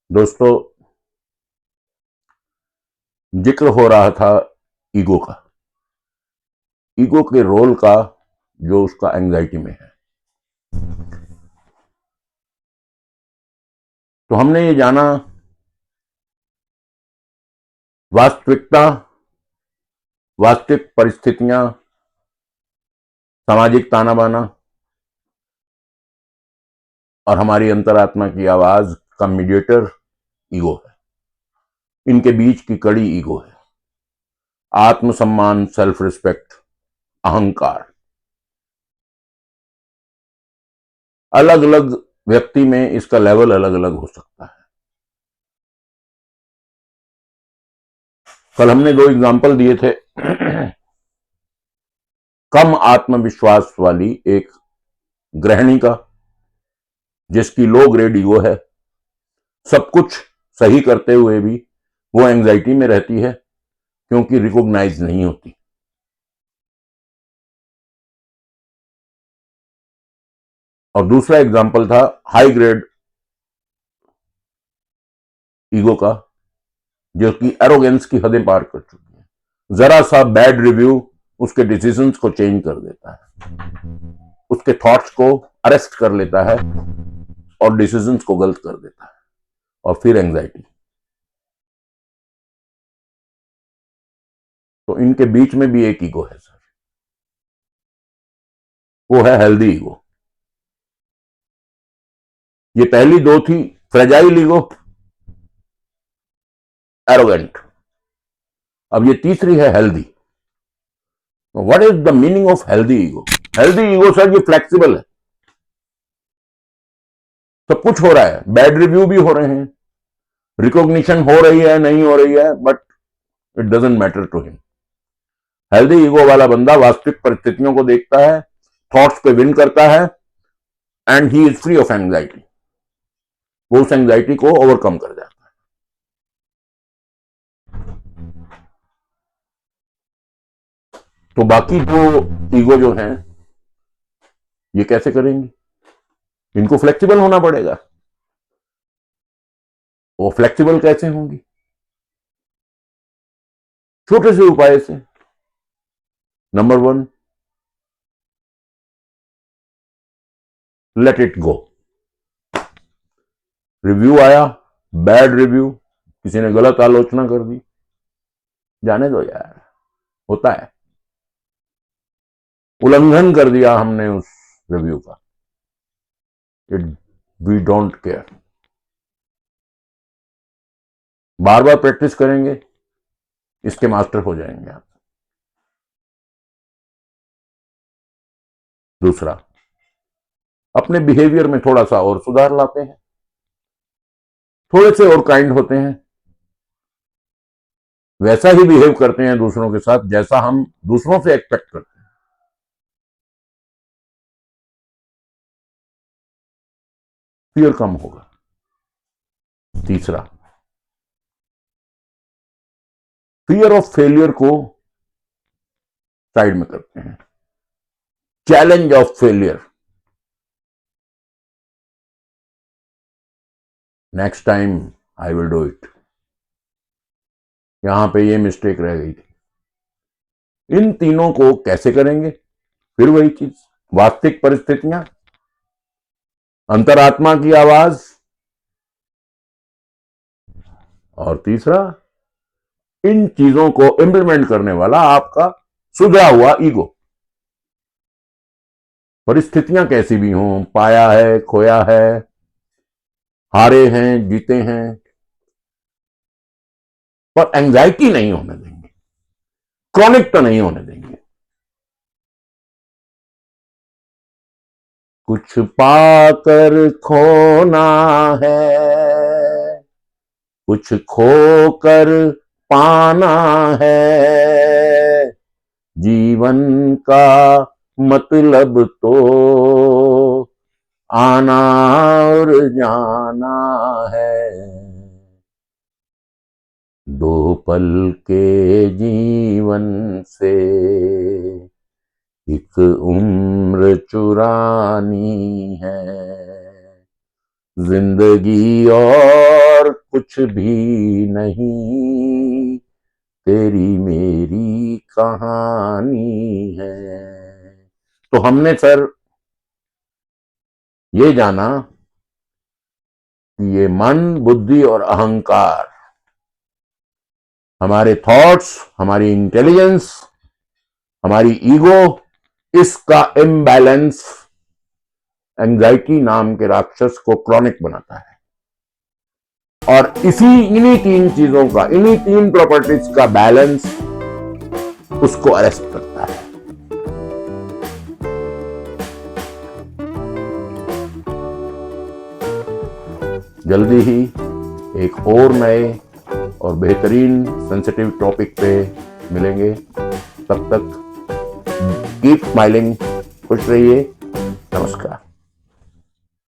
दोस्तों, जिक्र हो रहा था ईगो का, ईगो के रोल का, जो उसका एंजाइटी में है। तो हमने ये जाना वास्तविकता, वास्तविक परिस्थितियां, सामाजिक ताना बाना और हमारी अंतरात्मा की आवाज का मीडिएटर ईगो है। इनके बीच की कड़ी ईगो है। आत्मसम्मान, सेल्फ रिस्पेक्ट, अहंकार अलग अलग व्यक्ति में इसका लेवल अलग अलग हो सकता है। कल हमने 2 एग्जाम्पल दिए थे। कम आत्मविश्वास वाली एक गृहिणी का, जिसकी लो ग्रेड ईगो है, सब कुछ सही करते हुए भी वो एंजाइटी में रहती है क्योंकि रिकॉग्नाइज नहीं होती। और दूसरा एग्जाम्पल था हाई ग्रेड ईगो का, जो कि एरोगेंस की हदें पार कर चुकी है। जरा सा बैड रिव्यू उसके डिसीजंस को चेंज कर देता है, उसके थॉट्स को अरेस्ट कर लेता है और डिसीजंस को गलत कर देता है, और फिर एंजाइटी। तो इनके बीच में भी एक ईगो है सर, वो है हेल्दी ईगो। ये पहली 2 थी फ्रेजाइल ईगो, एरोगेंट। अब ये तीसरी है healthy. What is the meaning of healthy ego? Healthy ego sir ये फ्लेक्सिबल है, सब कुछ हो रहा है, बैड रिव्यू भी हो रहे हैं, रिकॉग्निशन हो रही है नहीं हो रही है, but it doesn't matter to him. Healthy ego वाला बंदा वास्तविक परिस्थितियों को देखता है, थॉट्स पे विन करता है, and he is free of anxiety. वो उस एंजाइटी को ओवरकम कर जाता है। तो बाकी जो ईगो जो है, ये कैसे करेंगी? इनको फ्लेक्सिबल होना पड़ेगा। वो फ्लेक्सिबल कैसे होंगी? छोटे से उपाय से। Number 1, let it go. Review आया, बैड रिव्यू, किसी ने गलत आलोचना कर दी, जाने दो यार, होता है। उल्लंघन कर दिया हमने उस रिव्यू का, इट वी डोंट केयर। बार बार प्रैक्टिस करेंगे, इसके मास्टर हो जाएंगे आप। दूसरा, अपने बिहेवियर में थोड़ा सा और सुधार लाते हैं, थोड़े से और काइंड होते हैं, वैसा ही बिहेव करते हैं दूसरों के साथ जैसा हम दूसरों से एक्सपेक्ट करते हैं। फियर कम होगा। तीसरा, फियर ऑफ फेलियर को साइड में करते हैं। Challenge of failure, next time I will do it, यहां पे ये मिस्टेक रह गई थी। इन तीनों को कैसे करेंगे? फिर वही चीज, वास्तविक परिस्थितियां, अंतरात्मा की आवाज, और तीसरा, इन चीजों को इंप्लीमेंट करने वाला आपका सुधरा हुआ ईगो। परिस्थितियां कैसी भी हों, पाया है, खोया है, हारे हैं, जीते हैं, पर एंजाइटी नहीं होने देंगे, क्रॉनिक तो नहीं होने देंगे। कुछ पाकर खोना है, कुछ खोकर पाना है, जीवन का मतलब तो आना और जाना है। 2 पल के जीवन से एक उम्र चुरानी है, जिंदगी और कुछ भी नहीं, तेरी मेरी कहानी है। तो हमने सर ये जाना कि ये मन, बुद्धि और अहंकार, हमारे थॉट्स, हमारी इंटेलिजेंस, हमारी ईगो, इसका इम्बैलेंस एंजाइटी नाम के राक्षस को क्रॉनिक बनाता है। और इन्हीं तीन चीजों का, इन्हीं तीन प्रॉपर्टीज का बैलेंस उसको अरेस्ट करता है। जल्दी ही एक और नए और बेहतरीन सेंसिटिव टॉपिक पे मिलेंगे। तब तक कीप स्माइलिंग, खुश रहिए। नमस्कार।